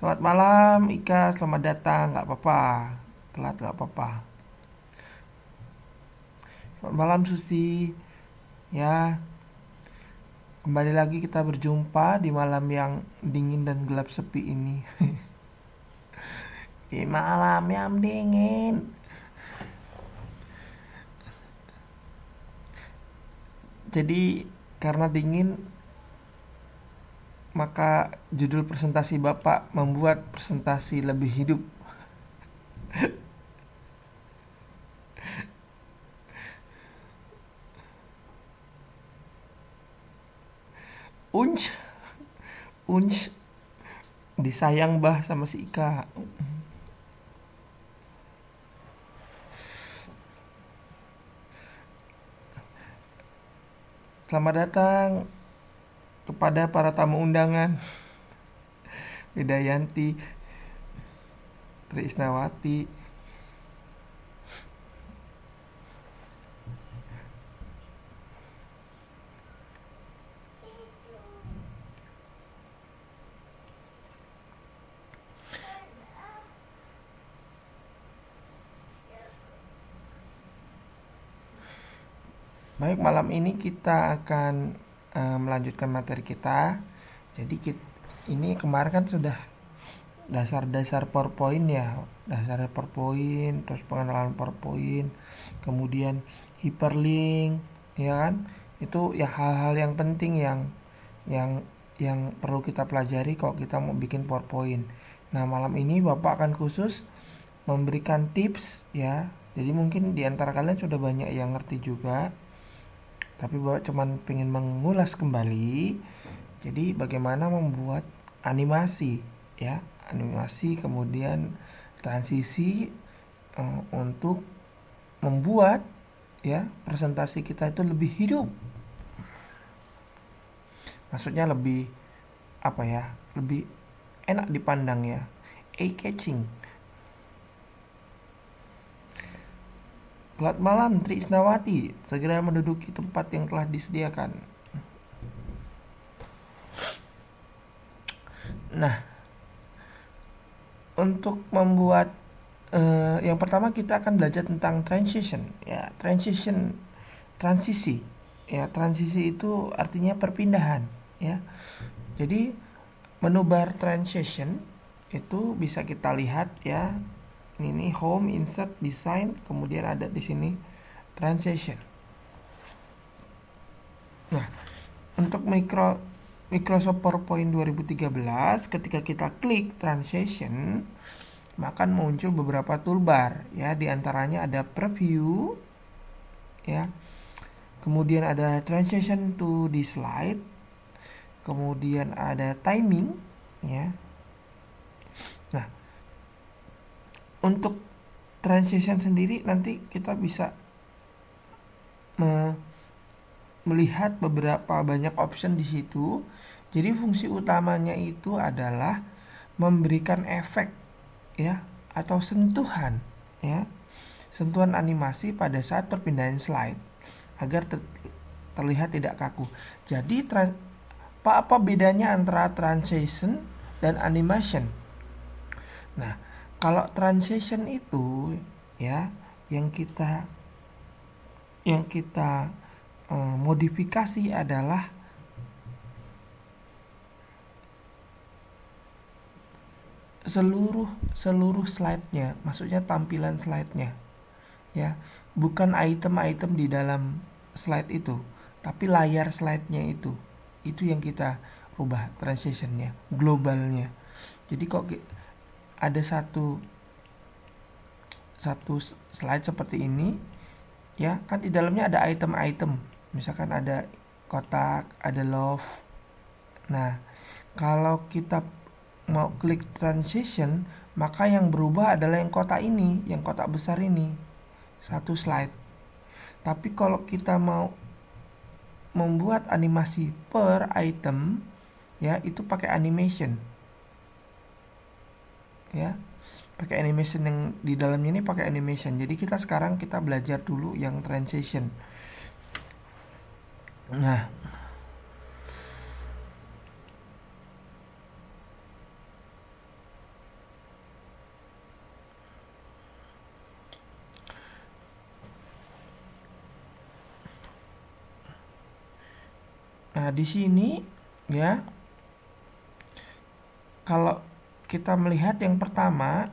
Selamat malam Ika, selamat datang, nggak apa-apa, telat nggak apa-apa. Selamat malam Susi, ya kembali lagi kita berjumpa di malam yang dingin dan gelap sepi ini. Di malam yang dingin. Jadi karena dingin, maka judul presentasi Bapak membuat presentasi lebih hidup. Unch, unch, disayang bah sama si Ika. Selamat datang kepada para tamu undangan. Widayanti, Trisnawati. Baik, malam ini kita akan melanjutkan materi kita. Jadi ini kemarin kan sudah dasar-dasar PowerPoint ya, dasar PowerPoint, terus pengenalan PowerPoint, kemudian hyperlink, ya kan? Itu ya hal-hal yang penting yang yang perlu kita pelajari kalau kita mau bikin PowerPoint. Nah, malam ini Bapak akan khusus memberikan tips ya. Jadi mungkin di antara kalian sudah banyak yang ngerti juga, tapi Bapak cuman pengen mengulas kembali. Jadi bagaimana membuat animasi ya, animasi kemudian transisi untuk membuat ya presentasi kita itu lebih hidup. Maksudnya lebih apa ya? Lebih enak dipandang ya. Eye catching. Selamat malam Tri Isnawati, segera menduduki tempat yang telah disediakan. Nah, untuk membuat yang pertama kita akan belajar tentang transition ya, transisi ya. Transisi itu artinya perpindahan ya. Jadi menu bar transition itu bisa kita lihat ya. Ini home, insert, design, kemudian ada di sini transition. Nah, untuk Microsoft PowerPoint 2013, ketika kita klik transition, maka muncul beberapa toolbar ya, diantaranya ada preview ya, kemudian ada transition to the slide, kemudian ada timing ya. Nah, untuk transition sendiri nanti kita bisa melihat beberapa banyak option di situ. Jadi fungsi utamanya itu adalah memberikan efek ya atau sentuhan ya, sentuhan animasi pada saat perpindahan slide agar terlihat tidak kaku. Jadi apa bedanya antara transition dan animation? Nah, kalau transition itu ya yang kita modifikasi adalah seluruh slide-nya, maksudnya tampilan slide-nya ya, bukan item-item di dalam slide itu, tapi layar slide-nya itu yang kita ubah transition-nya, globalnya. Jadi kok ada satu slide seperti ini ya, kan di dalamnya ada item-item, misalkan ada kotak, ada love. Nah, kalau kita mau klik transition, maka yang berubah adalah yang kotak ini, yang kotak besar ini, satu slide. Tapi kalau kita mau membuat animasi per item ya, itu pakai animation ya, pakai animation. Yang di dalamnya ini pakai animation. Jadi sekarang kita belajar dulu yang transition. Nah, Nah, di sini ya, kalau kita melihat yang pertama,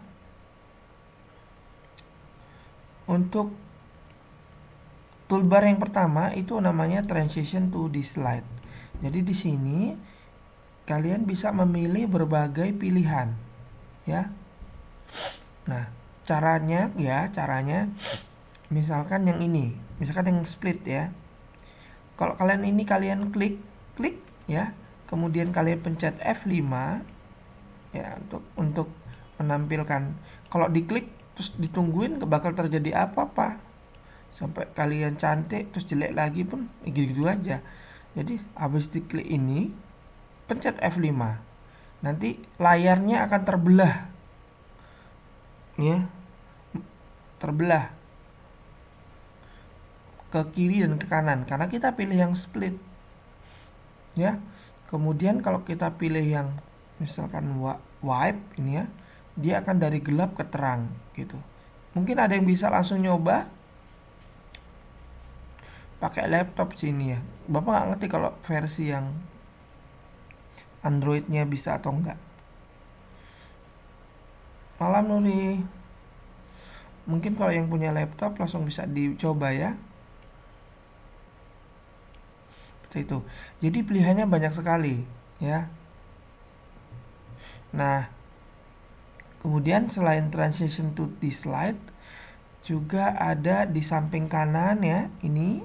untuk toolbar yang pertama itu namanya transition to the slide. Jadi di sini kalian bisa memilih berbagai pilihan, ya. Nah, caranya misalkan yang ini, misalkan yang split ya. Kalau kalian ini kalian klik ya, kemudian kalian pencet F5 ya untuk menampilkan. Kalau diklik terus ditungguin gak bakal terjadi apa-apa. Sampai kalian cantik terus jelek lagi pun gitu-gitu aja. Jadi habis diklik ini pencet F5. Nanti layarnya akan terbelah. Ya. Terbelah ke kiri dan ke kanan karena kita pilih yang split. Ya. Kemudian kalau kita pilih yang misalkan wipe ini ya, dia akan dari gelap ke terang gitu. Mungkin ada yang bisa langsung nyoba pakai laptop sini ya. Bapak nggak ngerti kalau versi yang Androidnya bisa atau enggak. Malam Nuri. Mungkin kalau yang punya laptop langsung bisa dicoba ya. Seperti itu. Jadi pilihannya banyak sekali ya. Nah, kemudian selain transition to the slide, juga ada di samping kanan ya, ini.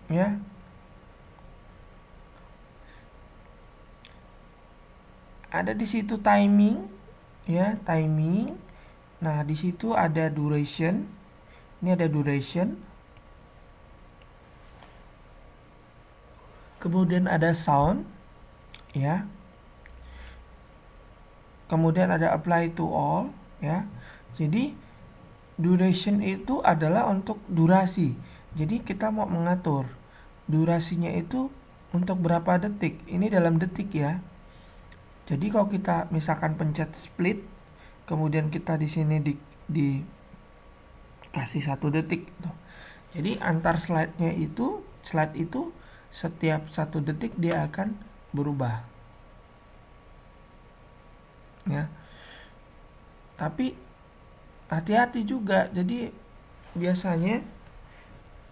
Ya. Ada di situ timing ya, timing. Nah, di situ ada duration. Ini ada duration. Kemudian ada sound ya. Kemudian ada apply to all ya. Jadi duration itu adalah untuk durasi. Jadi kita mau mengatur durasinya itu untuk berapa detik. Ini dalam detik ya. Jadi kalau kita misalkan pencet split, kemudian kita di sini di kasih 1 detik. Jadi antar slide itu setiap 1 detik dia akan berubah. Ya. Tapi hati-hati juga. Jadi biasanya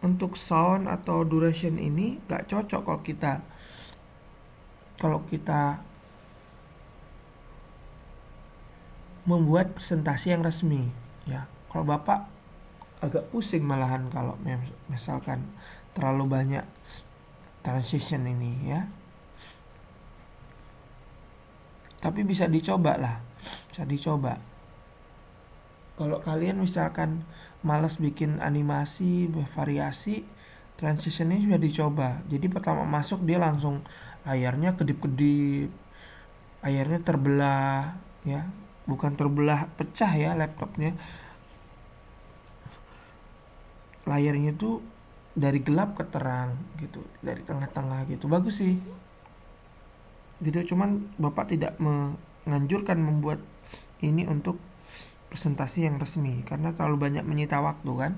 untuk sound atau duration ini gak cocok kalau kita membuat presentasi yang resmi ya. Kalau Bapak agak pusing malahan kalau misalkan terlalu banyak transition ini ya. Tapi bisa dicoba lah. Bisa dicoba. Kalau kalian misalkan malas bikin animasi, bervariasi, transition ini sudah dicoba. Jadi pertama masuk dia langsung layarnya kedip-kedip, layarnya terbelah ya. Bukan terbelah pecah ya laptopnya. Layarnya tuh dari gelap ke terang gitu, dari tengah-tengah gitu. Bagus sih. Gitu, cuman Bapak tidak menganjurkan membuat ini untuk presentasi yang resmi karena terlalu banyak menyita waktu kan.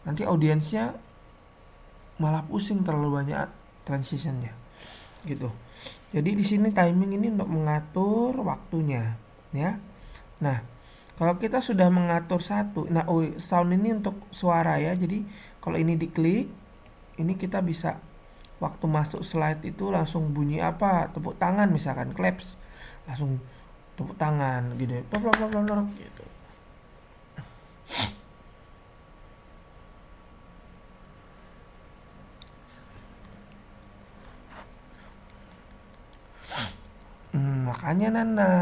Nanti audiensnya malah pusing terlalu banyak transitionnya. Gitu. Jadi di sini timing ini untuk mengatur waktunya ya. Nah, kalau kita sudah mengatur satu, sound ini untuk suara ya. Jadi kalau ini diklik, ini kita bisa waktu masuk slide itu langsung bunyi apa, tepuk tangan misalkan, claps, langsung tepuk tangan gitu, gitu. Makanya Nana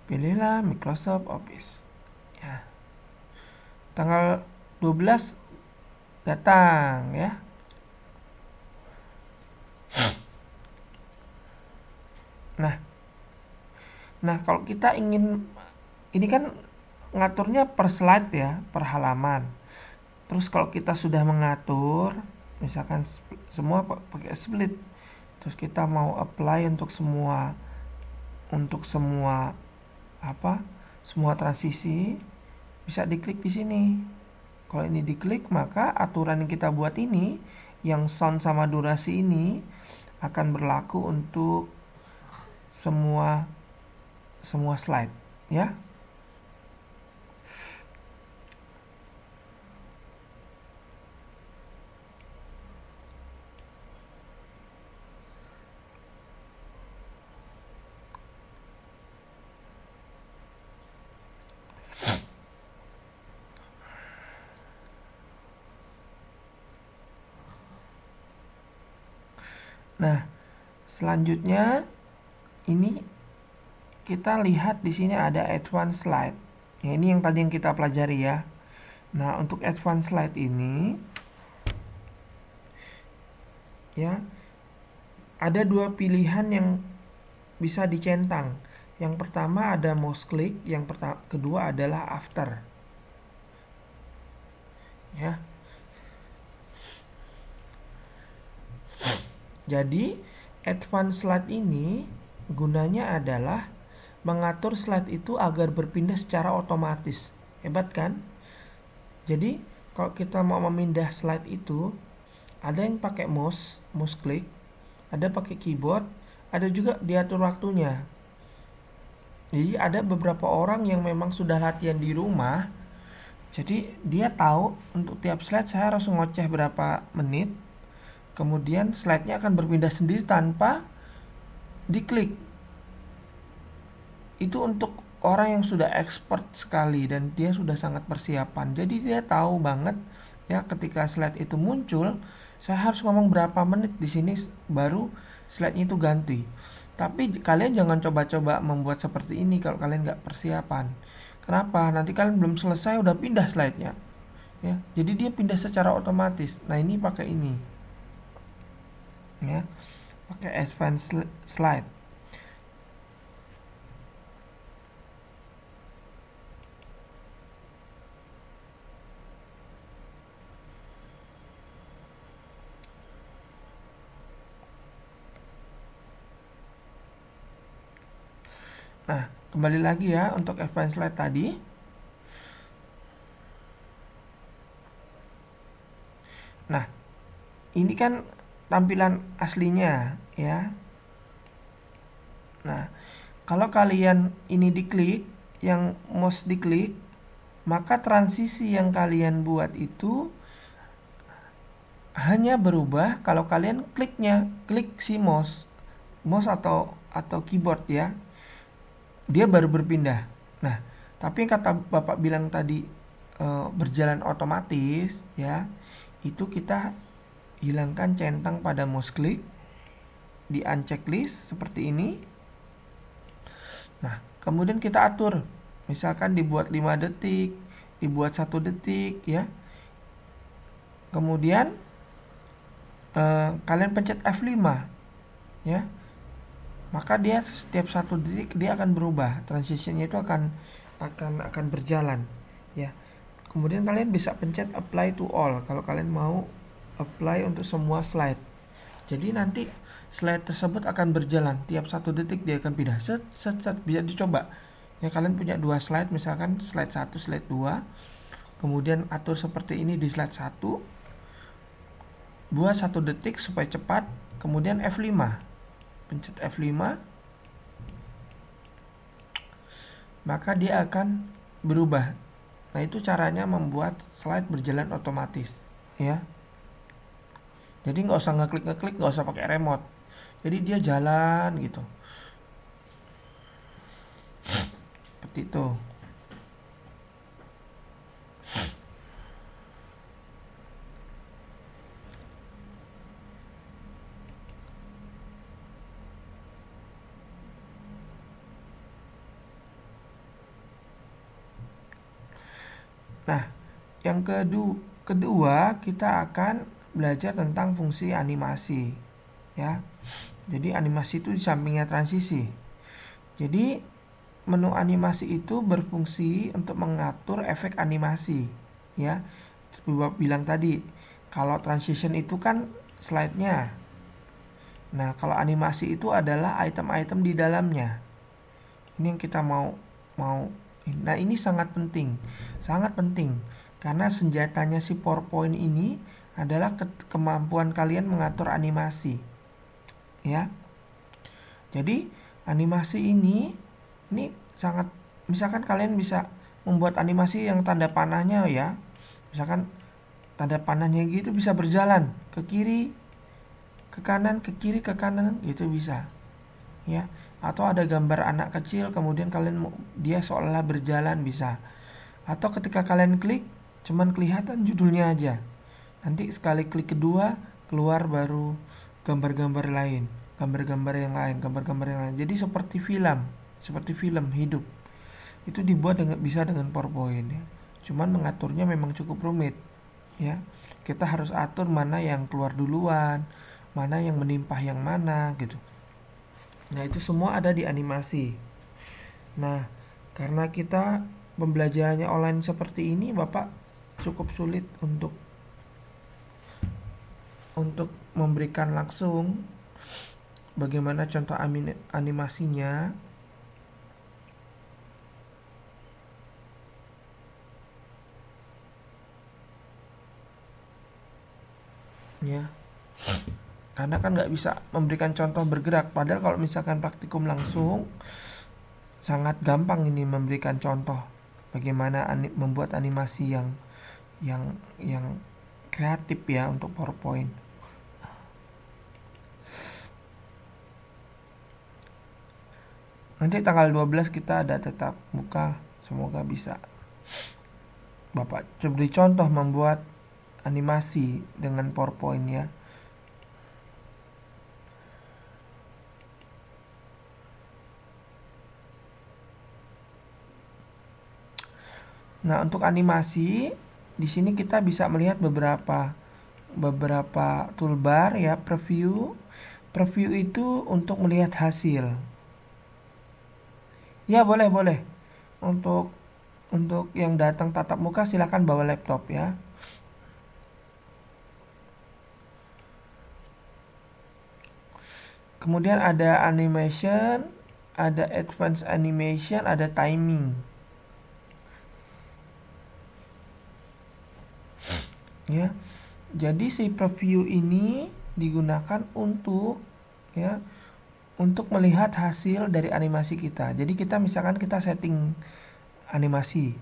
pilihlah Microsoft Office ya. Tanggal 12 datang ya. Nah kalau kita ingin, ini kan ngaturnya per slide ya, per halaman. Terus kalau kita sudah mengatur, misalkan semua pakai split, terus kita mau apply untuk semua semua transisi, bisa diklik di sini Kalau ini diklik, maka aturan yang kita buat ini, yang sound sama durasi ini, akan berlaku untuk semua slide, ya. Nah, selanjutnya ini kita lihat di sini ada advanced slide. Ya, ini yang tadi yang kita pelajari ya. Nah, untuk advanced slide ini ya ada dua pilihan yang bisa dicentang. Yang pertama ada mouse click, yang kedua adalah after. Ya. Jadi, advanced slide ini gunanya adalah mengatur slide itu agar berpindah secara otomatis. Hebat kan? Jadi, kalau kita mau memindah slide itu, ada yang pakai mouse click, ada pakai keyboard, ada juga diatur waktunya. Jadi, ada beberapa orang yang memang sudah latihan di rumah, jadi dia tahu untuk tiap slide saya harus ngoceh berapa menit. Kemudian slide-nya akan berpindah sendiri tanpa diklik. Itu untuk orang yang sudah expert sekali dan dia sudah sangat persiapan. Jadi dia tahu banget ya ketika slide itu muncul, saya harus ngomong berapa menit di sini baru slide-nya itu ganti. Tapi kalian jangan coba-coba membuat seperti ini kalau kalian nggak persiapan. Kenapa? Nanti kalian belum selesai udah pindah slide-nya. Ya, jadi dia pindah secara otomatis. Nah, ini pakai ini. Ya, pakai advanced slide. Nah, kembali lagi ya untuk advanced slide tadi. Nah, ini kan tampilan aslinya ya. Nah, kalau kalian ini diklik, yang mouse diklik, maka transisi yang kalian buat itu hanya berubah kalau kalian klik si mouse atau keyboard ya. Dia baru berpindah. Nah, tapi yang kata Bapak bilang tadi berjalan otomatis ya, itu kita hilangkan centang pada mouse click, di uncheck list seperti ini. Nah, kemudian kita atur, misalkan dibuat 5 detik, dibuat 1 detik ya. Kemudian kalian pencet F5 ya, maka dia setiap 1 detik dia akan berubah, transitionnya itu akan berjalan ya. Kemudian kalian bisa pencet apply to all kalau kalian mau apply untuk semua slide. Jadi nanti slide tersebut akan berjalan tiap 1 detik dia akan pindah. Set. Bisa dicoba. Ya, kalian punya 2 slide, misalkan slide 1, slide 2. Kemudian atur seperti ini di slide 1. Buat 1 detik supaya cepat. Kemudian F5. Pencet F5. Maka dia akan berubah. Nah, itu caranya membuat slide berjalan otomatis ya. Jadi nggak usah ngeklik, nggak usah pakai remote. Jadi dia jalan gitu. Seperti itu. Nah, yang kedua kita akan belajar tentang fungsi animasi ya. Jadi animasi itu di sampingnya transisi. Jadi menu animasi itu berfungsi untuk mengatur efek animasi ya. Seperti Bapak bilang tadi, kalau transition itu kan slide-nya. Nah, kalau animasi itu adalah item-item di dalamnya. Ini yang kita mau. Nah, ini sangat penting. Sangat penting. Karena senjatanya si PowerPoint ini adalah kemampuan kalian mengatur animasi. Ya. Jadi, animasi ini sangat, misalkan kalian bisa membuat animasi yang tanda panahnya ya. Misalkan tanda panahnya gitu bisa berjalan ke kiri, ke kanan, ke kiri, ke kanan, gitu bisa. Ya. Atau ada gambar anak kecil kemudian dia seolah berjalan bisa. Atau ketika kalian klik cuman kelihatan judulnya aja. Nanti sekali klik kedua keluar baru gambar-gambar lain, gambar-gambar yang lain, gambar-gambar yang lain. Jadi seperti film hidup. Itu dibuat bisa dengan PowerPoint ya. Cuman mengaturnya memang cukup rumit ya. Kita harus atur mana yang keluar duluan, mana yang menimpah yang mana gitu. Nah, itu semua ada di animasi. Nah, karena kita pembelajarannya online seperti ini, Bapak cukup sulit untuk memberikan langsung bagaimana contoh animasinya. Ya, karena kan nggak bisa memberikan contoh bergerak. Padahal kalau misalkan praktikum langsung, sangat gampang ini memberikan contoh bagaimana membuat animasi yang kreatif ya untuk PowerPoint. Nanti tanggal 12 kita ada tetap muka, semoga bisa. Bapak beri contoh membuat animasi dengan PowerPoint ya. Nah, untuk animasi di sini kita bisa melihat beberapa toolbar ya, preview. Preview itu untuk melihat hasil. Ya, boleh. Untuk yang datang tatap muka silakan bawa laptop ya. Kemudian ada animation, ada advanced animation, ada timing. Ya. Jadi si preview ini digunakan untuk melihat hasil dari animasi kita. Jadi kita misalkan kita setting animasi.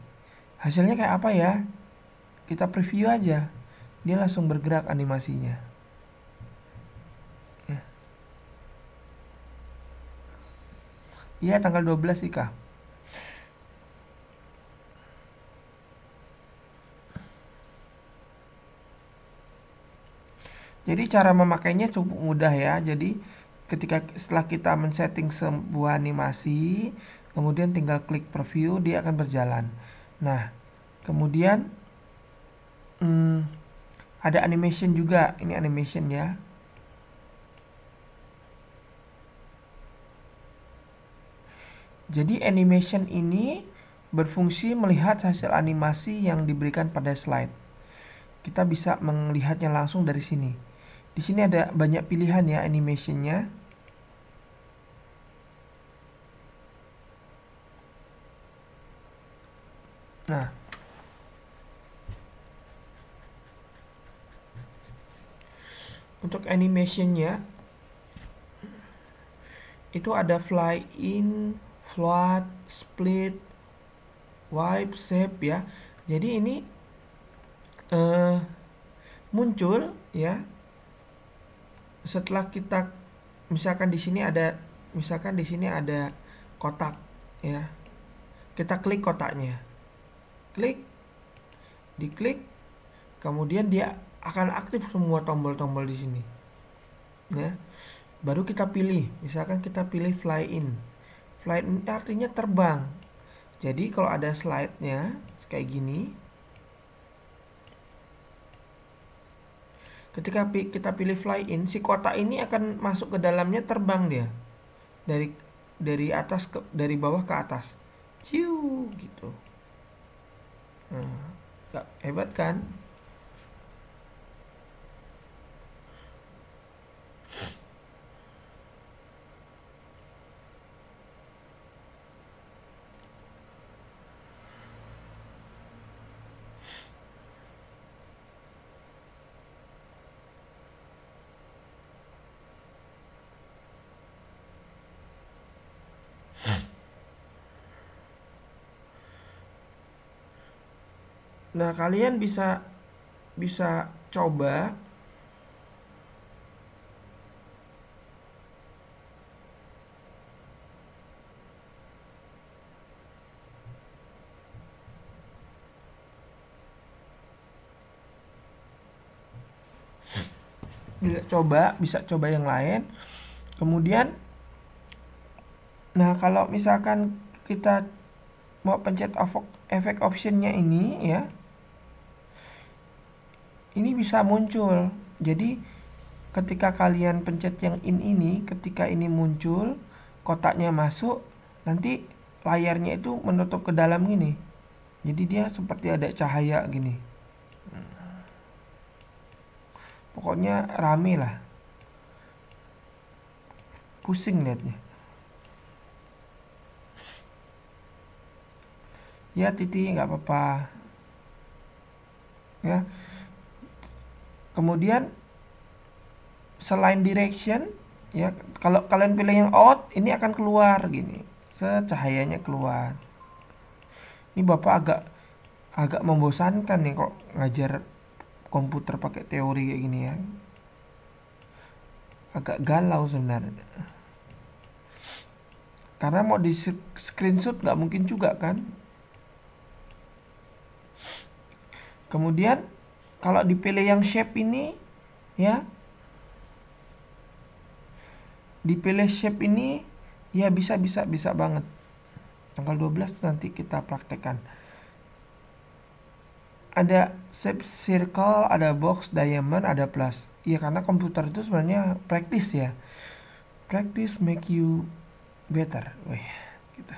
Hasilnya kayak apa ya? Kita preview aja. Dia langsung bergerak animasinya. Ya. Iya, tanggal 12 sih, Kak. Jadi cara memakainya cukup mudah ya. Jadi setelah kita men-setting sebuah animasi, kemudian tinggal klik preview, dia akan berjalan. Nah, kemudian ada animation juga. Ini animation ya. Jadi animation ini berfungsi melihat hasil animasi yang diberikan pada slide. Kita bisa melihatnya langsung dari sini. Di sini ada banyak pilihan ya animationnya. Nah, untuk animationnya itu ada fly in, float, split, wipe, shape ya. Jadi ini muncul ya setelah kita misalkan di sini ada kotak ya. Kita klik kotaknya. Diklik, kemudian dia akan aktif semua tombol-tombol di sini. Ya. Baru kita pilih, misalkan kita pilih fly in. Fly in artinya terbang. Jadi kalau ada slide-nya kayak gini, ketika kita pilih fly in, si kotak ini akan masuk ke dalamnya, terbang dia dari atas dari bawah ke atas, ciu gitu. Nah, hebat kan? Nah, kalian bisa bisa coba bisa coba yang lain. Kemudian, nah kalau misalkan kita mau pencet efek optionnya ini ya, ini bisa muncul. Jadi ketika kalian pencet yang ini, ketika ini muncul, kotaknya masuk, nanti layarnya itu menutup ke dalam gini. Jadi dia seperti ada cahaya gini. Pokoknya rame lah. Pusing liatnya. Ya Titi, nggak apa-apa. Ya. Kemudian selain direction, ya kalau kalian pilih yang out, ini akan keluar gini. Cahayanya keluar. Ini Bapak agak membosankan nih kok ngajar komputer pakai teori kayak gini ya. Agak galau sebenarnya. Karena mau di screenshot nggak mungkin juga kan. Kemudian kalau dipilih yang shape ini, ya dipilih shape ini, ya bisa banget. Tanggal 12 nanti kita praktekkan. Ada shape circle, ada box, diamond, ada plus. Iya, karena komputer itu sebenarnya practice ya. Practice make you better. Wih, gitu.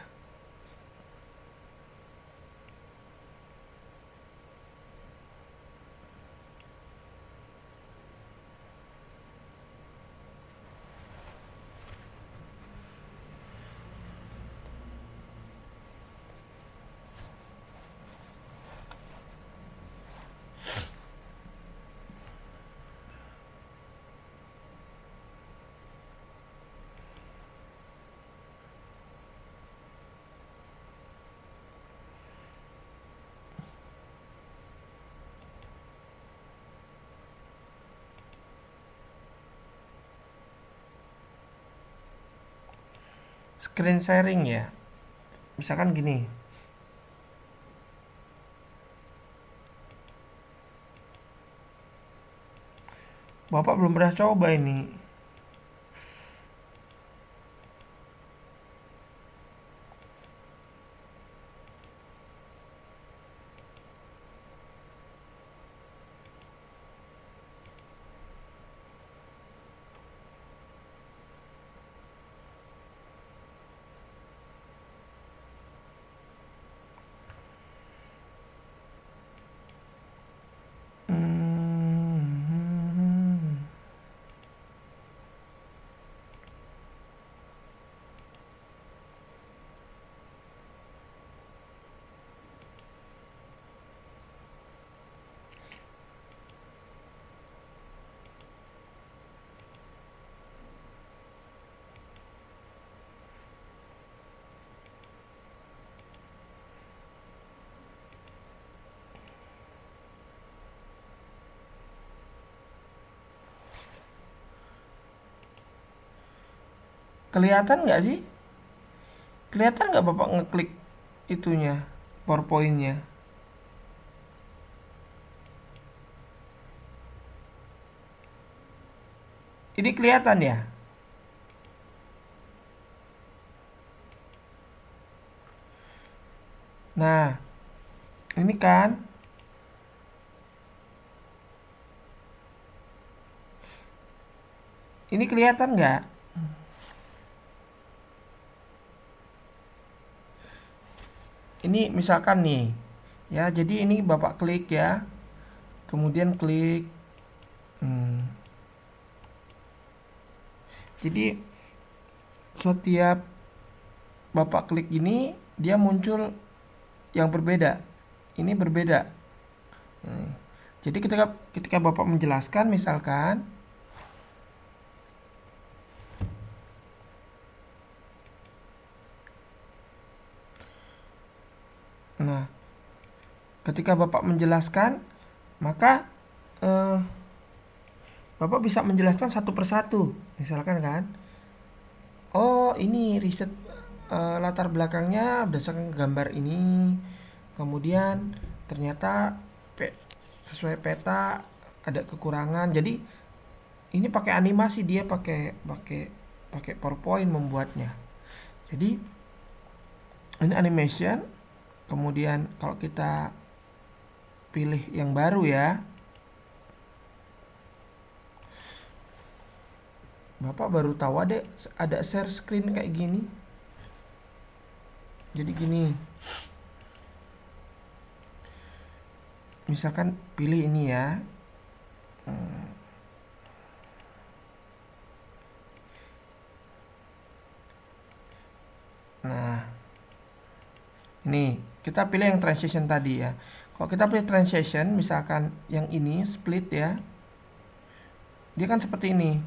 Screen sharing ya. Misalkan gini. Bapak belum pernah coba ini. Hmm. Kelihatan nggak sih? Kelihatan nggak Bapak ngeklik itunya, PowerPoint-nya? Ini kelihatan ya? Nah, ini kan. Ini kelihatan nggak? Ini misalkan nih, ya jadi ini Bapak klik ya. Kemudian klik. Jadi setiap Bapak klik ini, dia muncul yang berbeda. Ini berbeda. Jadi ketika Bapak menjelaskan misalkan, nah ketika Bapak menjelaskan, maka Bapak bisa menjelaskan satu persatu. Misalkan kan, oh ini riset latar belakangnya berdasarkan gambar ini, kemudian ternyata sesuai peta ada kekurangan. Jadi ini pakai animasi, dia pakai PowerPoint membuatnya. Jadi ini animation. Kemudian kalau kita pilih yang baru ya, Bapak baru tahu ada share screen kayak gini. Jadi gini, misalkan pilih ini ya. Nah, ini kita pilih yang transition tadi ya. Kalau kita pilih transition, misalkan yang ini split ya, dia kan seperti ini.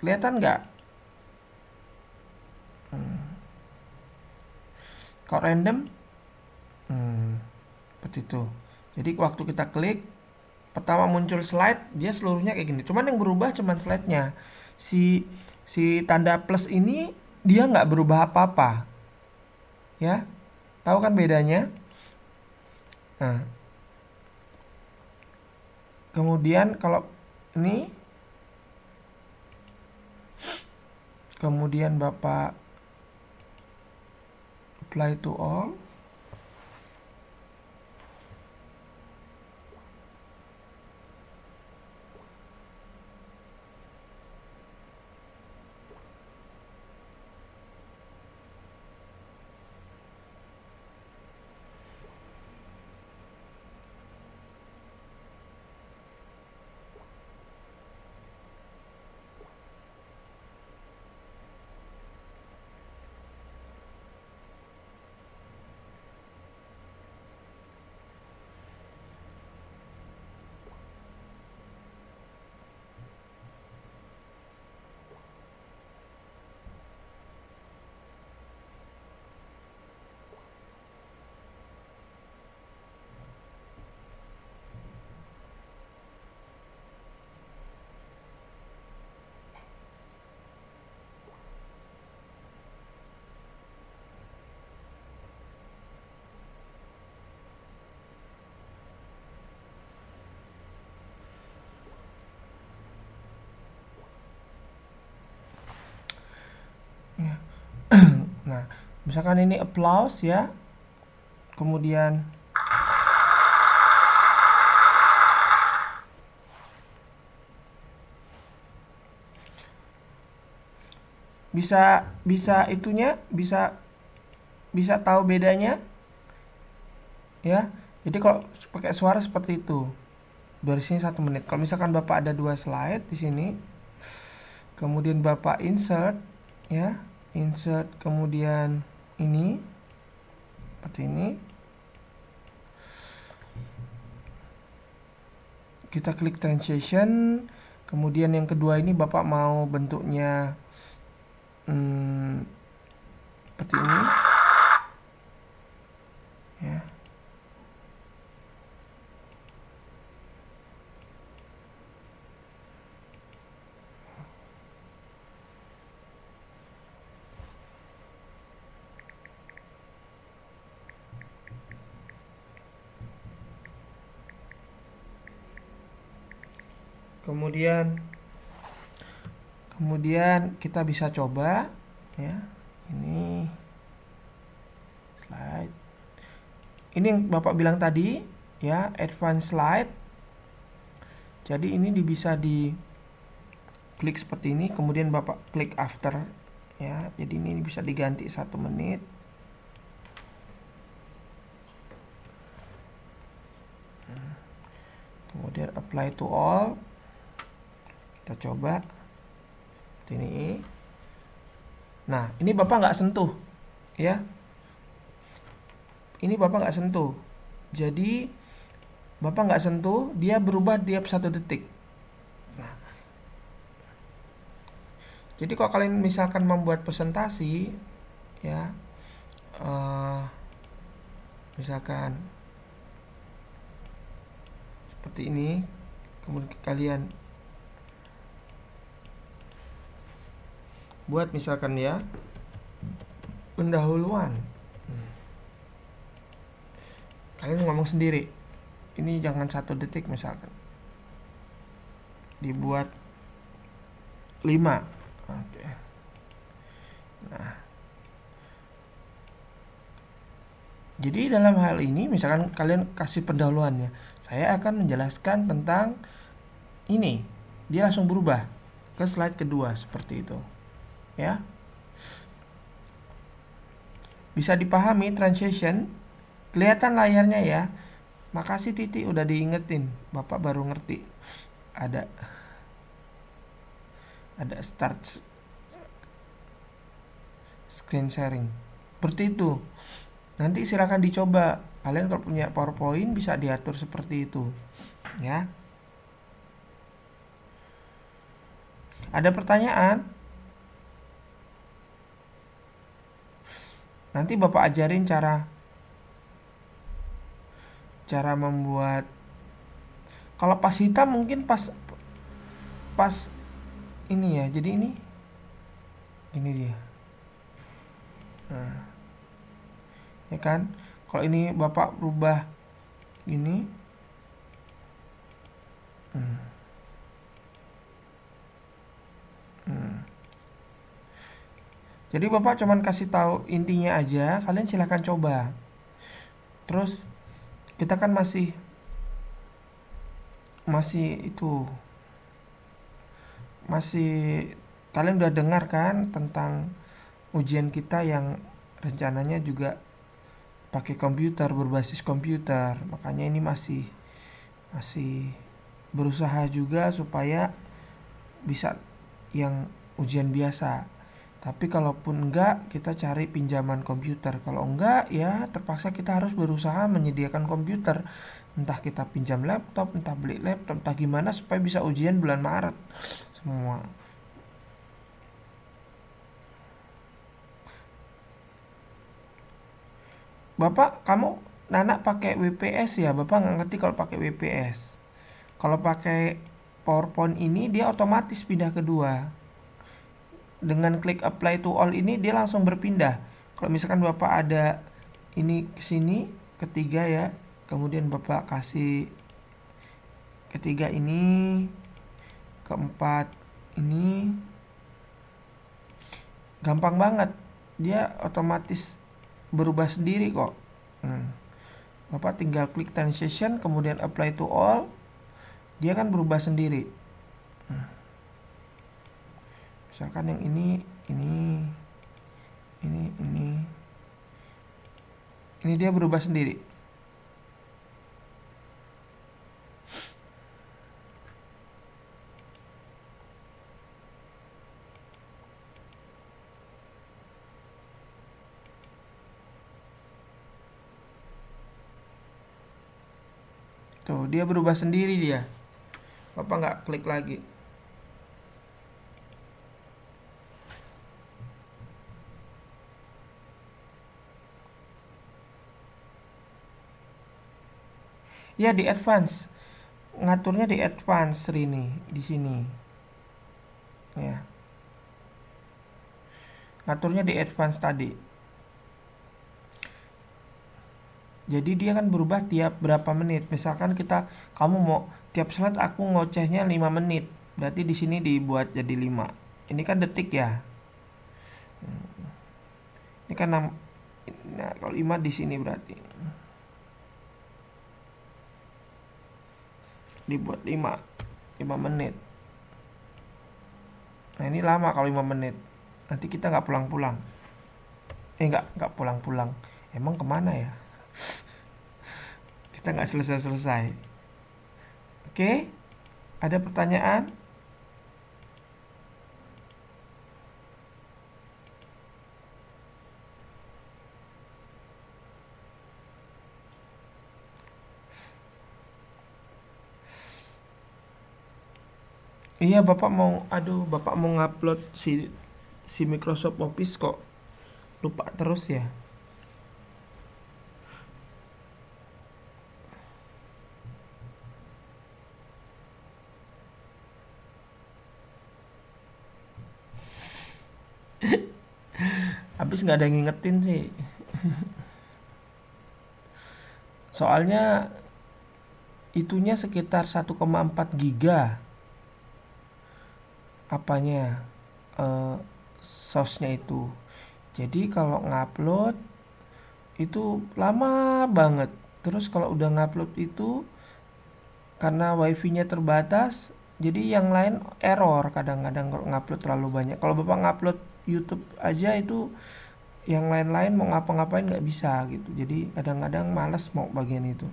Kelihatan nggak? Kalau random, seperti itu. Jadi waktu kita klik, pertama muncul slide, dia seluruhnya kayak gini. Cuman yang berubah cuman slide-nya. Si tanda plus ini dia nggak berubah apa-apa. Ya, tahu kan bedanya? Nah, kemudian kalau ini, kemudian Bapak apply to all. Nah, misalkan ini applause ya. Kemudian bisa itunya bisa tahu bedanya ya. Jadi kalau pakai suara seperti itu, durasinya 1 menit. Kalau misalkan Bapak ada 2 slide di sini, kemudian Bapak insert ya, insert kemudian ini seperti ini, kita klik transition. Kemudian yang kedua ini Bapak mau bentuknya seperti ini ya. Kemudian kita bisa coba ya. Ini slide. Ini yang Bapak bilang tadi ya, advanced slide. Jadi ini bisa di klik seperti ini, kemudian Bapak klik after ya. Jadi ini bisa diganti 1 menit. Kemudian apply to all. Kita coba seperti ini. Nah, ini Bapak nggak sentuh ya. Ini Bapak nggak sentuh. Jadi Bapak nggak sentuh, dia berubah tiap 1 detik. Nah, jadi kalau kalian misalkan membuat presentasi ya, misalkan seperti ini. Kemudian kalian buat misalkan ya pendahuluan. Kalian ngomong sendiri. Ini jangan 1 detik misalkan. Dibuat 5. Oke. Nah, jadi dalam hal ini misalkan kalian kasih pendahuluannya, saya akan menjelaskan tentang ini. Dia langsung berubah ke slide kedua seperti itu. Ya. Bisa dipahami transition? Kelihatan layarnya ya. Makasih Titi udah diingetin. Bapak baru ngerti. Ada start screen sharing. Seperti itu. Nanti silakan dicoba. Kalian kalau punya PowerPoint bisa diatur seperti itu. Ya. Ada pertanyaan? Nanti Bapak ajarin cara membuat. Kalau pas hitam mungkin pas ini ya. Jadi ini dia. Nah, ya kan? Kalau ini Bapak rubah ini. Jadi Bapak cuman kasih tahu intinya aja, kalian silahkan coba. Terus kita kan masih kalian udah dengar kan tentang ujian kita yang rencananya juga pakai komputer, berbasis komputer. Makanya ini masih berusaha juga supaya bisa yang ujian biasa. Tapi kalaupun enggak, kita cari pinjaman komputer. Kalau enggak, ya terpaksa kita harus berusaha menyediakan komputer. Entah kita pinjam laptop, entah beli laptop, entah gimana supaya bisa ujian bulan Maret. Semua. Bapak, kamu Nana pakai WPS ya? Bapak nggak ngerti kalau pakai WPS. Kalau pakai PowerPoint ini, dia otomatis pindah kedua. Dengan klik apply to all ini dia langsung berpindah. Kalau misalkan Bapak ada ini ke sini ketiga ya, kemudian Bapak kasih ketiga ini, keempat ini, gampang banget. Dia otomatis berubah sendiri kok. Bapak tinggal klik transition kemudian apply to all, dia kan berubah sendiri. Misalkan yang ini dia berubah sendiri. Tuh, dia berubah sendiri dia. Bapak nggak klik lagi. Ya di advance, ngaturnya di advance ini di sini. Ya, ngaturnya di advance tadi. Jadi dia kan berubah tiap berapa menit. Misalkan kamu mau tiap slide aku ngocehnya 5 menit. Berarti di sini dibuat jadi 5. Ini kan detik ya. Ini kan nah, kalau 5 di sini berarti dibuat 5 menit. Nah ini lama kalau 5 menit. Nanti kita nggak pulang-pulang. Nggak pulang-pulang. Emang kemana ya? Kita nggak selesai-selesai. Oke? Ada pertanyaan? Iya, Bapak mau ngupload si Microsoft Office kok. Lupa terus ya. Habis nggak ada yang ngingetin sih. Soalnya itunya sekitar 1,4 giga apanya, eh, source-nya itu. Jadi kalau ngupload itu lama banget. Terus kalau udah ngupload itu karena wifi-nya terbatas, jadi yang lain error kadang-kadang kalau ngupload terlalu banyak. Kalau Bapak ngupload YouTube aja itu yang lain-lain mau ngapa-ngapain nggak bisa gitu. Jadi kadang-kadang males mau bagian itu,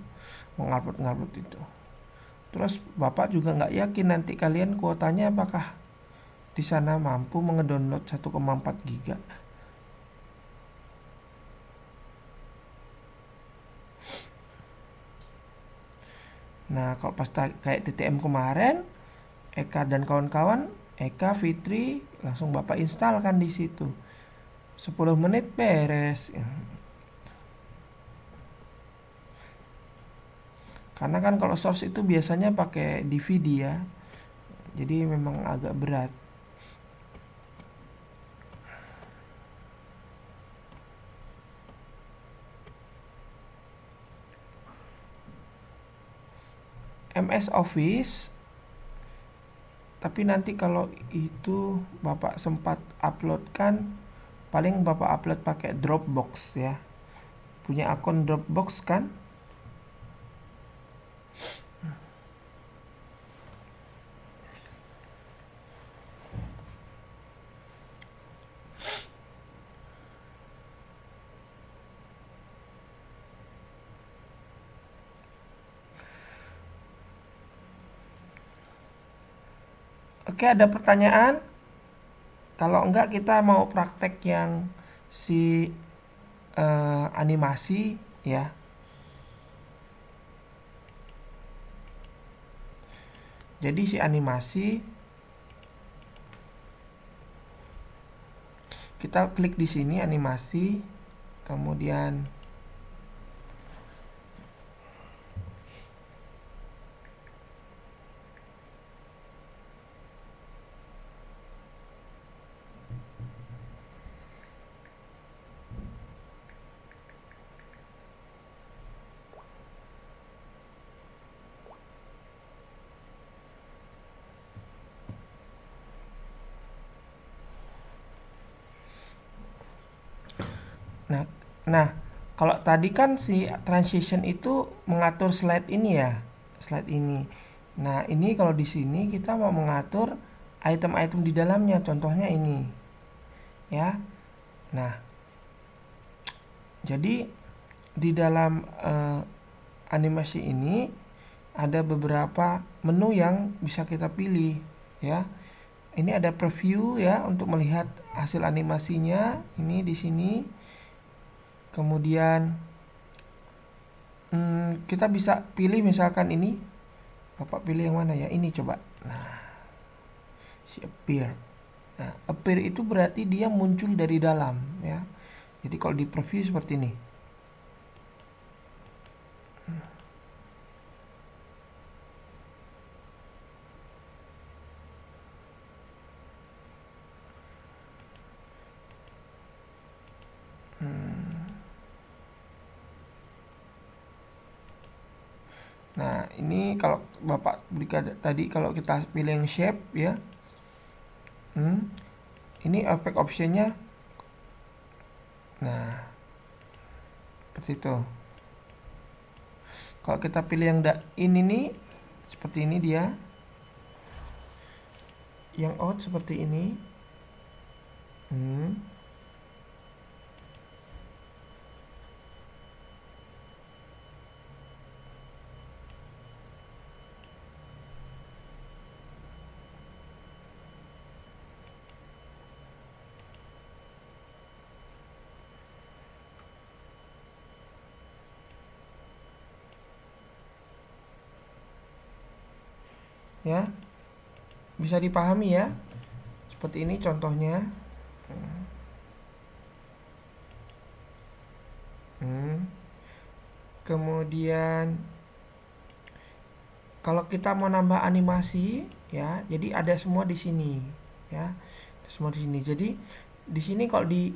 mau ngupload itu. Terus Bapak juga nggak yakin nanti kalian kuotanya apakah di sana mampu mengedownload 1,4 giga. Nah, kalau pas kayak TTM kemarin, Eka dan kawan-kawan, Eka, Fitri, langsung Bapak instalkan di situ. 10 menit beres. Karena kan kalau source itu biasanya pakai DVD ya. Jadi memang agak berat. MS Office, tapi nanti kalau itu Bapak sempat uploadkan, paling Bapak upload pakai Dropbox ya. Punya akun Dropbox kan? Oke, ada pertanyaan? Kalau enggak kita mau praktek yang si animasi ya. Jadi si animasi kita klik di sini animasi, kemudian nah nah kalau tadi kan si transition itu mengatur slide ini ya, slide ini. Nah, ini kalau di sini kita mau mengatur item-item di dalamnya, contohnya ini ya. Nah, jadi di dalam animasi ini ada beberapa menu yang bisa kita pilih ya. Ini ada preview ya untuk melihat hasil animasinya, ini di sini. Kemudian kita bisa pilih misalkan ini. Bapak pilih yang mana ya? Ini coba. Nah, si appear. Nah, appear itu berarti dia muncul dari dalam ya. Jadi kalau di preview seperti ini. Nah, ini kalau Bapak berikan tadi kalau kita pilih yang shape ya. Ini efek optionnya. Nah, seperti itu. Kalau kita pilih yang ini nih, seperti ini dia. Yang out seperti ini. Ya, bisa dipahami ya. Seperti ini contohnya. Kemudian kalau kita mau nambah animasi ya, jadi ada semua di sini ya. Semua di sini. Jadi di sini kalau di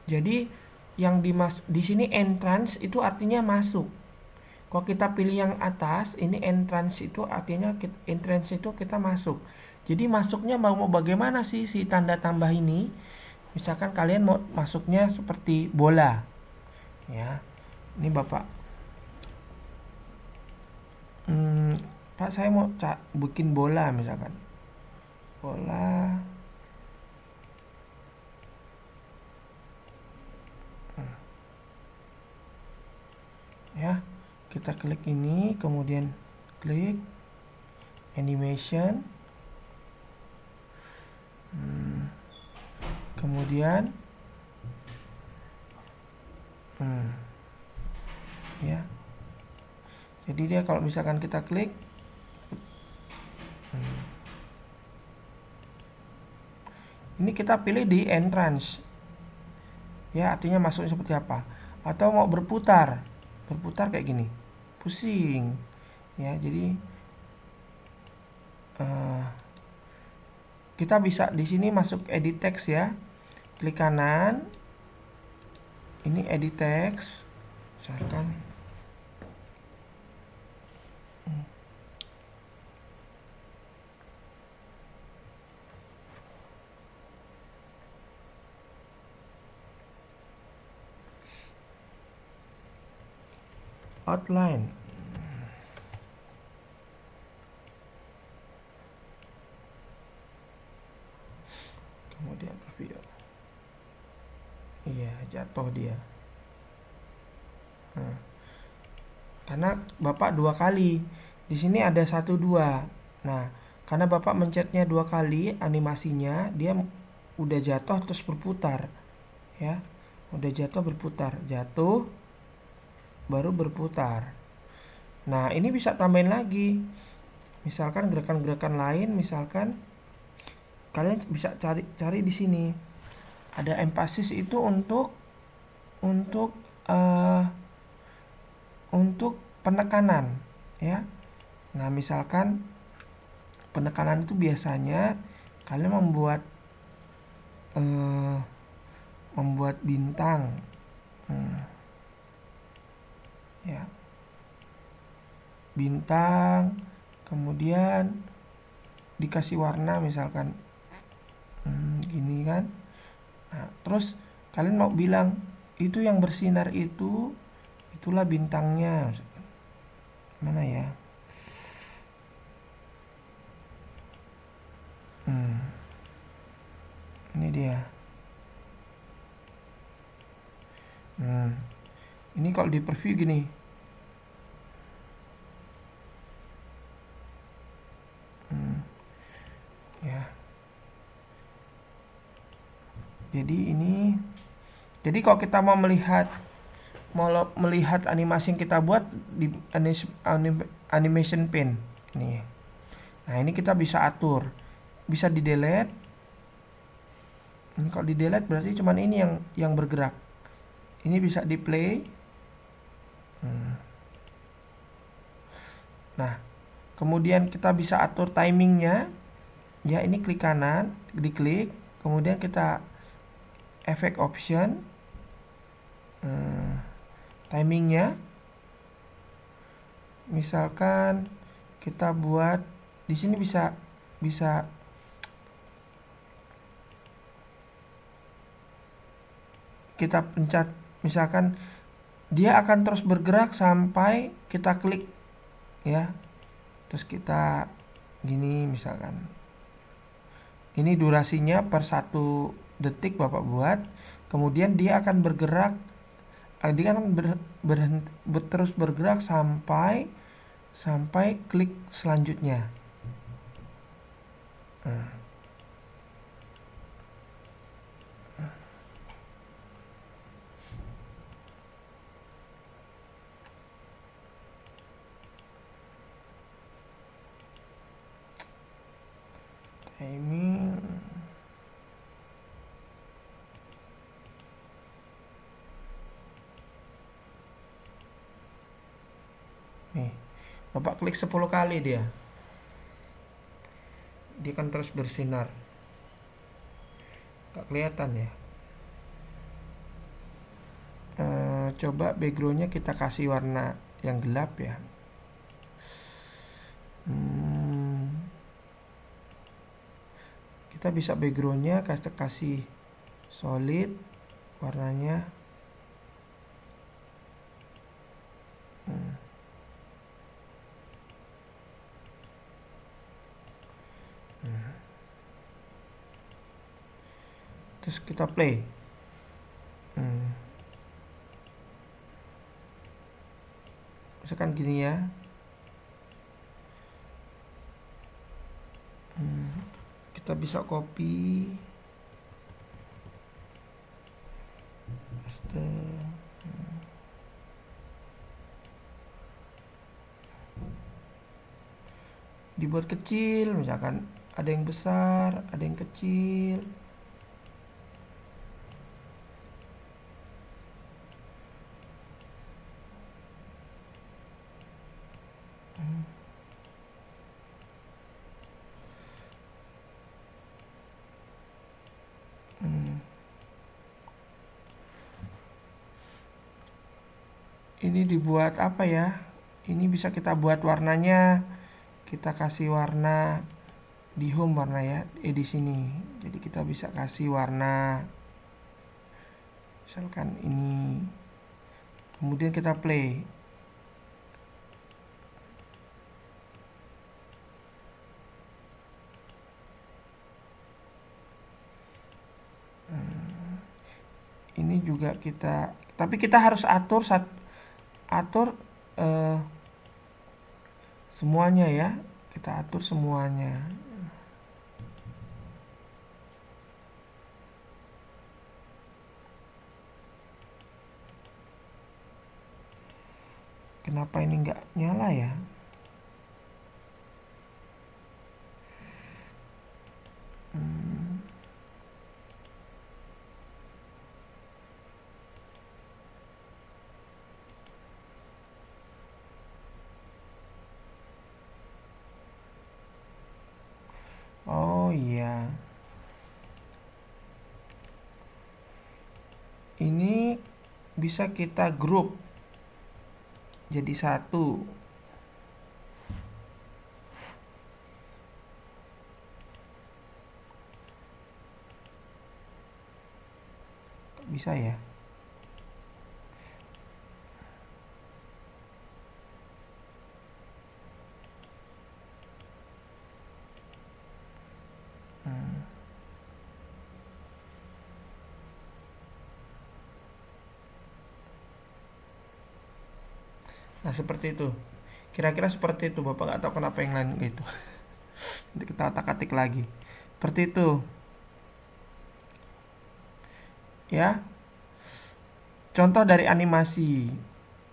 jadi yang di sini entrance itu artinya masuk. Kalau kita pilih yang atas, ini entrance itu artinya entrance itu kita masuk. Jadi masuknya mau bagaimana sih si tanda tambah ini? Misalkan kalian mau masuknya seperti bola, ya. Ini Bapak, Pak saya mau bikin bola misalkan. Bola, ya. Kita klik ini, kemudian klik animation. Kemudian ya. Jadi dia kalau misalkan kita klik ini kita pilih di entrance. Ya, artinya masuknya seperti apa? Atau mau berputar. Berputar kayak gini. Pusing. Ya, jadi kita bisa di sini masuk edit text ya. Klik kanan. Ini edit text. Misalkan outline. Kemudian preview. Iya, jatuh dia. Karena Bapak 2 kali. Di sini ada 1 2. Nah, karena Bapak mencetnya 2 kali animasinya, dia udah jatuh terus berputar. Ya. Udah jatuh berputar, jatuh baru berputar. Nah, ini bisa tambahin lagi. Misalkan gerakan-gerakan lain, misalkan kalian bisa cari di sini. Ada emphasis itu untuk penekanan, ya. Nah, misalkan penekanan itu biasanya kalian membuat bintang, ya, bintang, kemudian dikasih warna misalkan gini kan. Nah, terus kalian mau bilang itu yang bersinar itulah bintangnya. Mana ya? Ini dia. Ini kalau di preview gini. Ya. Jadi kalau kita mau melihat animasi yang kita buat di animation pane ini. Nah, ini kita bisa atur. Bisa di delete. Ini kalau di delete berarti cuman ini yang bergerak. Ini bisa di play. Nah, kemudian kita bisa atur timingnya. Ya, ini klik kanan, diklik, kemudian kita effect option, timingnya. Misalkan kita buat di sini bisa kita pencet, misalkan dia akan terus bergerak sampai kita klik, ya. Terus kita gini misalkan. Ini durasinya per 1 detik Bapak buat. Kemudian dia akan bergerak, dia akan terus bergerak sampai klik selanjutnya. Nih, Bapak klik 10 kali dia kan terus bersinar. Gak kelihatan ya. Coba backgroundnya kita kasih warna yang gelap ya. Kita bisa backgroundnya kasih solid warnanya. Terus kita play. Misalkan gini ya. Kita bisa copy, paste. Dibuat kecil, misalkan ada yang besar, ada yang kecil. Ini dibuat apa ya? Ini bisa kita buat warnanya. Kita kasih warna di home warna ya, di sini. Jadi kita bisa kasih warna, misalkan ini. Kemudian kita play. Ini juga kita, tapi kita harus atur semuanya ya. Kita atur semuanya. Kenapa ini nggak nyala ya? Oh iya. Ini bisa kita grup jadi satu. Bisa ya? Nah seperti itu. Kira-kira seperti itu. Bapak nggak tahu kenapa yang lain gitu. Nanti kita otak-atik lagi. Seperti itu. Ya. Contoh dari animasi.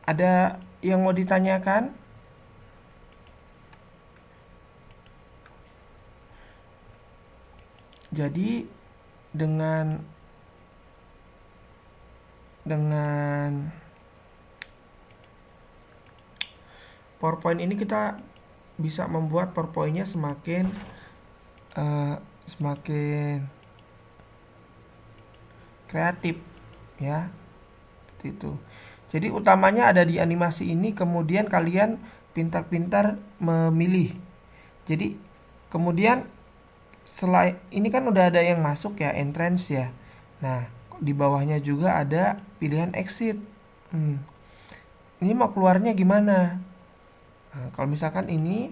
Ada yang mau ditanyakan? Jadi dengan PowerPoint ini kita bisa membuat PowerPoint-nya semakin kreatif ya. Seperti itu. Jadi utamanya ada di animasi ini, kemudian kalian pintar-pintar memilih. Jadi kemudian selain ini kan udah ada yang masuk ya, entrance ya. Nah, di bawahnya juga ada pilihan exit. Ini mau keluarnya gimana? Nah, kalau misalkan ini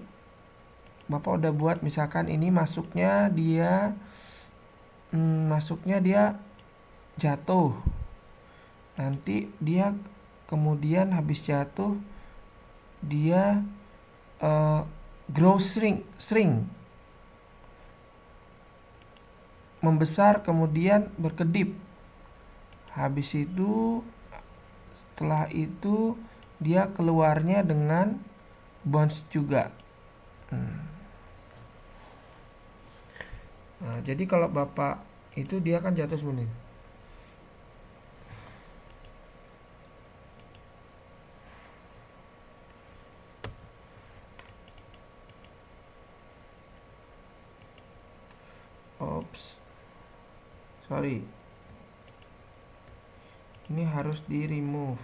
Bapak udah buat, misalkan ini masuknya dia jatuh. Nanti dia kemudian habis jatuh dia grow shrink membesar kemudian berkedip. Habis itu setelah itu dia keluarnya dengan bounce juga. Nah, jadi kalau Bapak itu dia kan jatuh sebenarnya. sorry, ini harus di remove.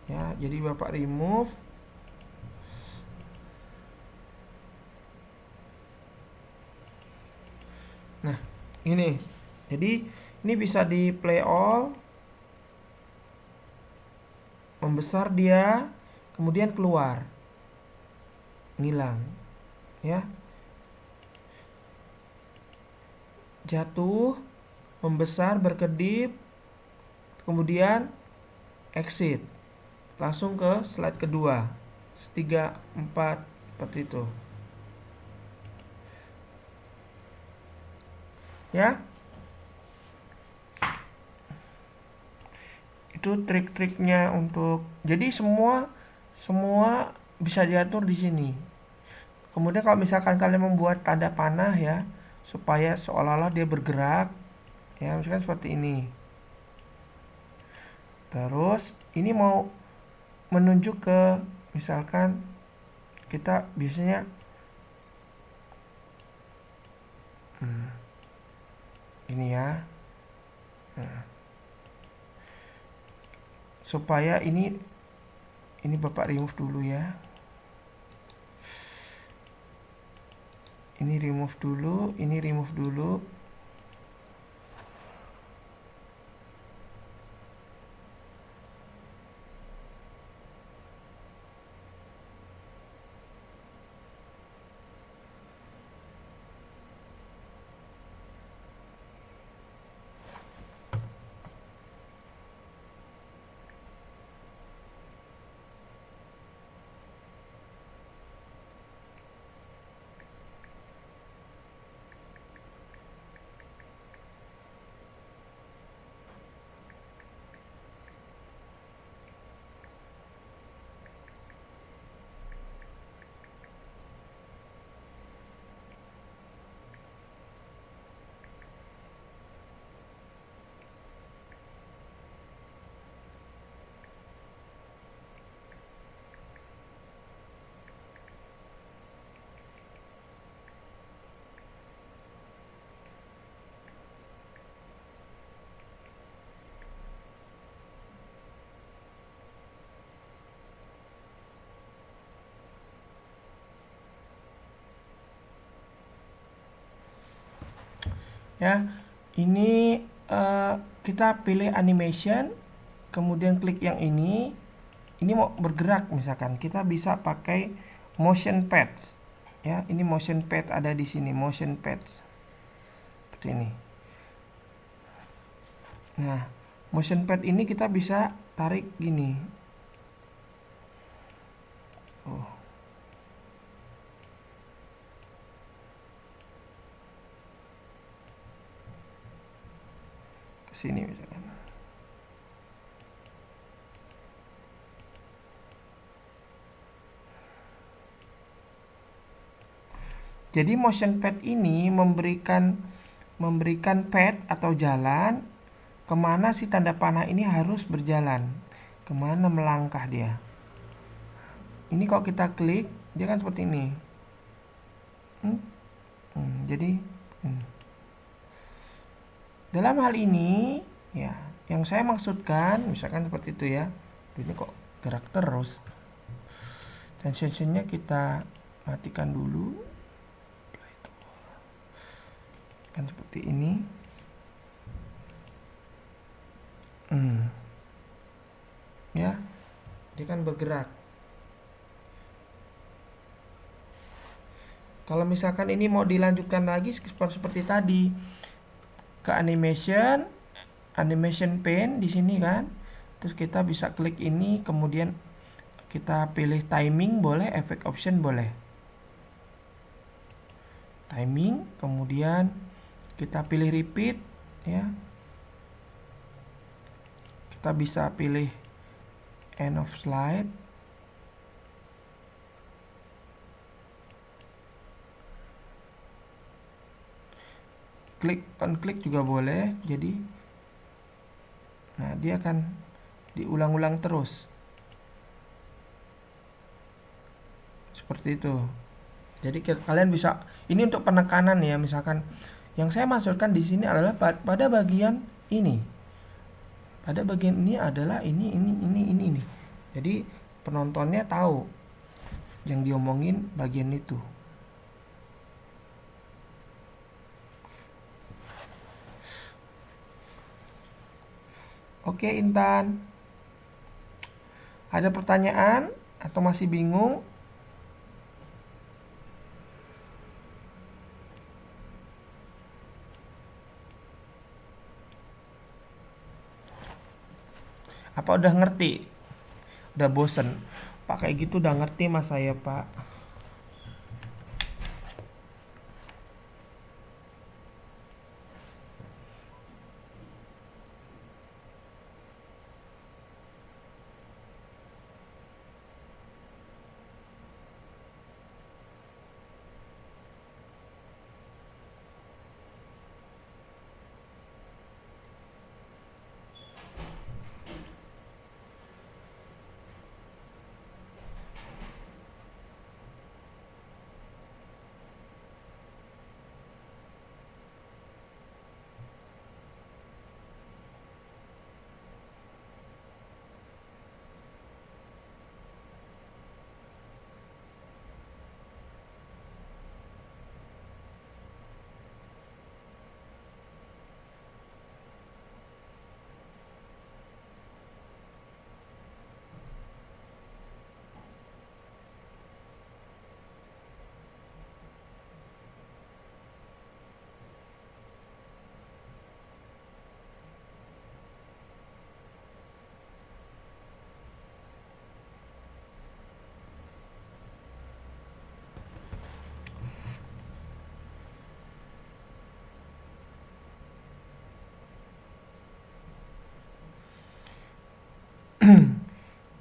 Ya, jadi Bapak remove. Nah, ini. Jadi, ini bisa di play all. Membesar dia, kemudian keluar. Ngilang. Ya. Jatuh, membesar, berkedip, kemudian exit. Langsung ke slide kedua. 3, 4, seperti itu. Ya. Itu trik-triknya untuk, jadi semua bisa diatur di sini. Kemudian kalau misalkan kalian membuat tanda panah ya, supaya seolah-olah dia bergerak, ya misalkan seperti ini. Terus ini mau menunjuk ke, misalkan kita biasanya ini ya, supaya ini Bapak remove dulu ya. Ini remove dulu, ini remove dulu. Ya, ini kita pilih animation, kemudian klik yang ini mau bergerak, misalkan kita bisa pakai motion pads. Ya, ini motion pad ada di sini, motion pads seperti ini. Nah, motion pad ini kita bisa tarik gini. Oh. Ke sini misalkan. Jadi motion pad ini memberikan pad atau jalan kemana si tanda panah ini harus berjalan, kemana melangkah dia. Ini kalau kita klik, dia kan seperti ini. Jadi dalam hal ini ya, yang saya maksudkan misalkan seperti itu ya. Ini kok gerak terus. Transitionnya kita matikan dulu. Kan seperti ini. Ya, dia kan bergerak. Kalau misalkan ini mau dilanjutkan lagi seperti tadi, ke animation pane di sini kan, terus kita bisa klik ini, kemudian kita pilih timing boleh, effect option boleh. Timing, kemudian kita pilih repeat ya. Kita bisa pilih end of slide. on klik juga boleh. Jadi nah, dia akan diulang-ulang terus seperti itu. Jadi kalian bisa, ini untuk penekanan ya, misalkan yang saya masukkan di sini adalah pada bagian ini. Pada bagian ini adalah ini. Jadi penontonnya tahu yang diomongin bagian itu. Oke Intan, ada pertanyaan atau masih bingung? Apa udah ngerti? Udah bosen? Pak kayak gitu udah ngerti mas saya pak.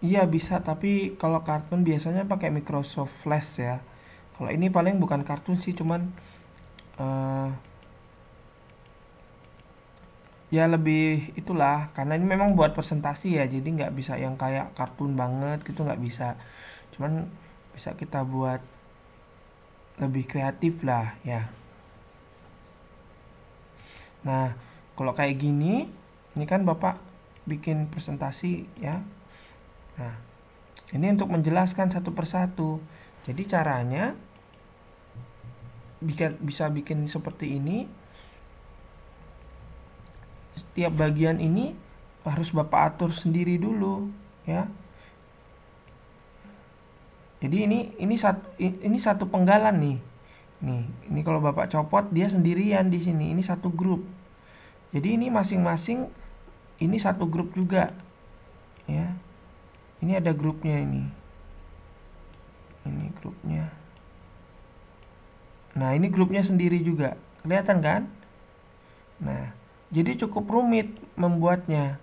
Iya bisa, tapi kalau kartun biasanya pakai Microsoft Flash ya. Kalau ini paling bukan kartun sih, cuman eh, ya lebih itulah, karena ini memang buat presentasi ya, jadi nggak bisa yang kayak kartun banget gitu, nggak bisa. Cuman bisa kita buat lebih kreatif lah ya. Nah, kalau kayak gini, ini kan Bapak bikin presentasi ya. Nah, ini untuk menjelaskan satu persatu. Jadi caranya bisa bikin seperti ini. Setiap bagian ini harus Bapak atur sendiri dulu ya. Jadi ini satu penggalan nih. Nih, ini kalau Bapak copot dia sendirian di sini. Ini satu grup. Jadi ini masing-masing ini satu grup juga. Ya. Ini ada grupnya ini. Ini grupnya. Nah, ini grupnya sendiri juga. Kelihatan kan? Nah, jadi cukup rumit membuatnya.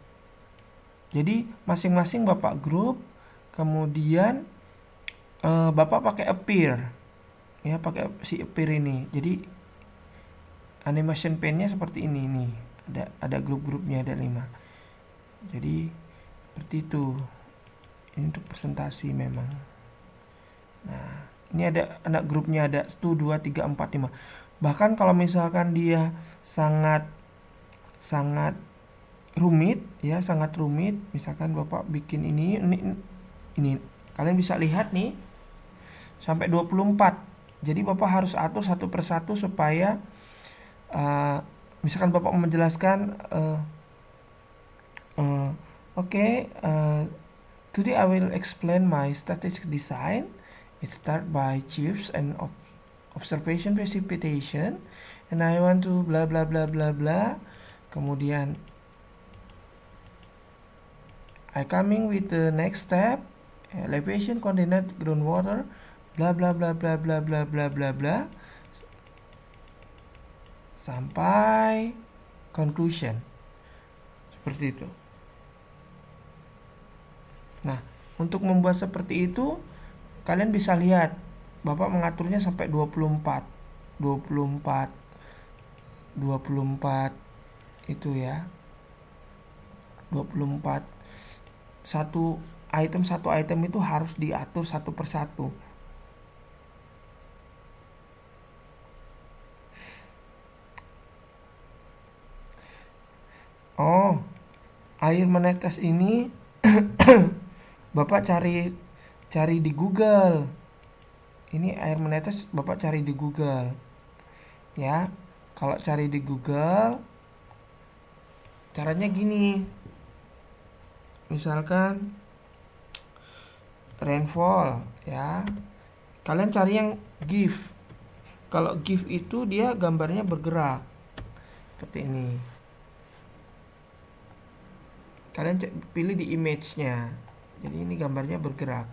Jadi masing-masing Bapak grup, kemudian Bapak pakai appear. Ya, pakai si appear ini. Jadi animation pen-nya seperti ini nih. Ada grup-grupnya, ada 5. Jadi seperti itu. Ini untuk presentasi memang. Nah, ini ada grupnya, ada 1 2 3 4 5. Bahkan kalau misalkan dia sangat rumit ya, sangat rumit, misalkan Bapak bikin ini kalian bisa lihat nih sampai 24. Jadi Bapak harus atur satu persatu supaya misalkan Bapak menjelaskan today I will explain my static design. It start by chips and observation precipitation, and I want to bla bla bla bla bla. Kemudian I coming with the next step, elevation, coordinate, groundwater, bla bla bla bla bla bla bla bla bla, sampai conclusion. Seperti itu. Nah, untuk membuat seperti itu kalian bisa lihat Bapak mengaturnya sampai 24 24 itu ya, 24 satu item itu harus diatur satu persatu. Oh, air menetes ini Bapak cari di Google. Ini air menetes Bapak cari di Google. Ya. Kalau cari di Google, caranya gini. Misalkan rainfall ya. Kalian cari yang GIF. Kalau GIF itu dia gambarnya bergerak. Seperti ini. Kalian pilih di image-nya. Jadi ini gambarnya bergerak.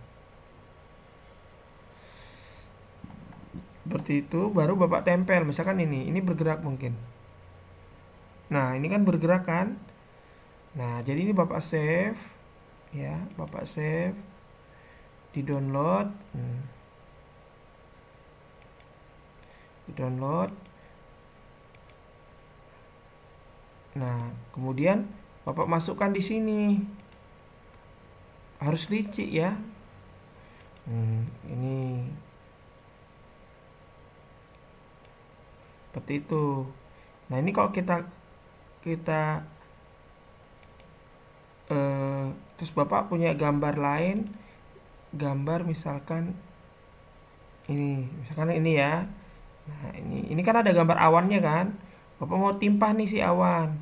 Seperti itu, baru Bapak tempel. Misalkan ini bergerak mungkin. Nah, ini kan bergerak kan? Nah, jadi ini Bapak save. Ya, Bapak save. Di download. Di download. Nah, kemudian Bapak masukkan di sini. Harus licik ya. Ini seperti itu. Nah, ini kalau kita terus Bapak punya gambar lain, gambar misalkan ini ya. Nah, ini kan ada gambar awannya kan. Bapak mau timpah nih si awan.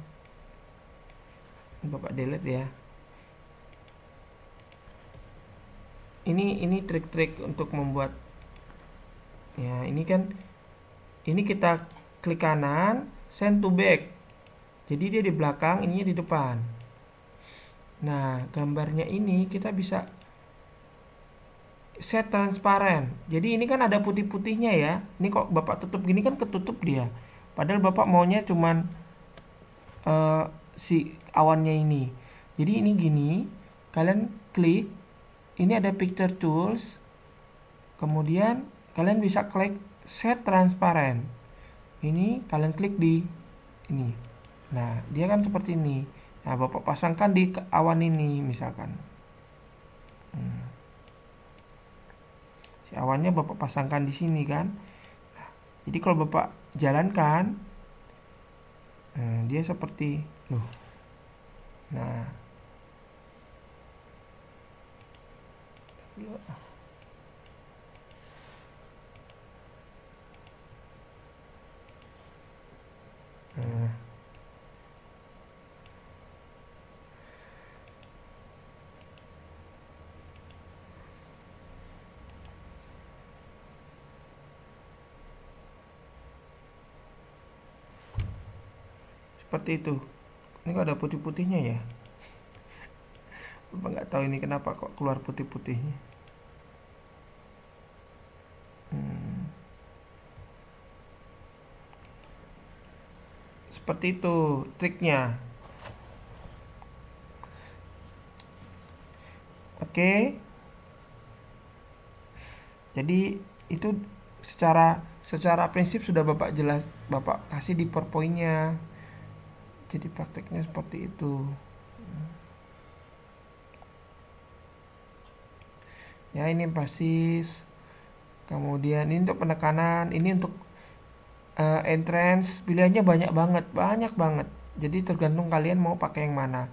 Bapak delete ya. Ini trik-trik untuk membuat ya, ini kan kita klik kanan, send to back. Jadi dia di belakang, ininya di depan. Nah, gambarnya ini kita bisa set transparent. Jadi ini kan ada putih-putihnya ya. Ini kok Bapak tutup gini kan ketutup dia. Padahal Bapak maunya cuman si awannya ini. Jadi ini gini, kalian klik, ini ada picture tools. Kemudian kalian bisa klik set transparent. Ini kalian klik di ini. Nah, dia kan seperti ini. Nah, Bapak pasangkan di awan ini misalkan. Si awannya Bapak pasangkan di sini kan. Nah, jadi kalau Bapak jalankan, dia seperti loh. Nah, seperti itu. Ini kok ada putih-putihnya ya? Bapak nggak tahu ini kenapa kok keluar putih-putihnya. Seperti itu triknya. Oke. Jadi itu secara prinsip sudah Bapak kasih di PowerPoint-nya. Jadi prakteknya seperti itu. Ya, ini basis. Kemudian ini untuk penekanan, ini untuk entrance, pilihannya banyak banget. Jadi tergantung kalian mau pakai yang mana.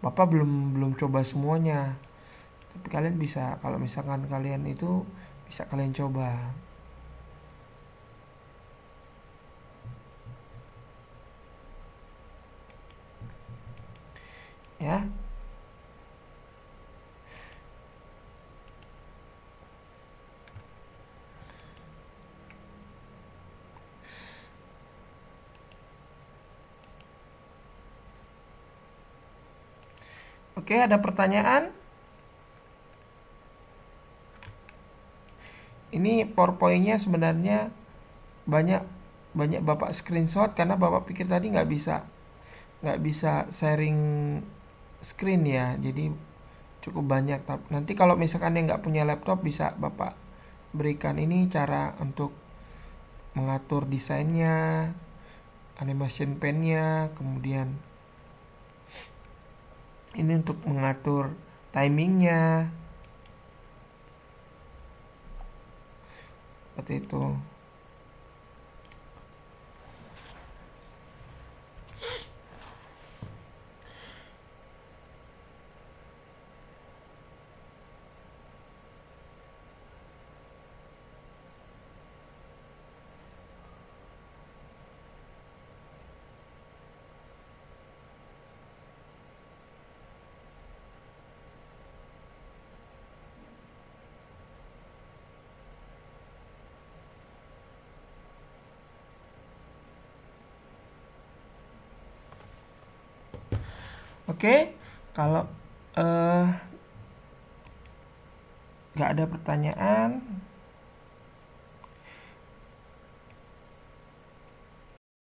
Bapak belum coba semuanya. Tapi kalian bisa, kalau misalkan kalian itu bisa kalian coba. Ya. Oke, ada pertanyaan? Ini PowerPoint-nya sebenarnya banyak Bapak screenshot karena Bapak pikir tadi nggak bisa sharing screen ya. Jadi cukup banyak. Nanti kalau misalkan yang nggak punya laptop bisa Bapak berikan ini cara untuk mengatur desainnya, animation pen-nya, kemudian ini untuk mengatur timingnya, seperti itu. Oke, kalau nggak ada pertanyaan,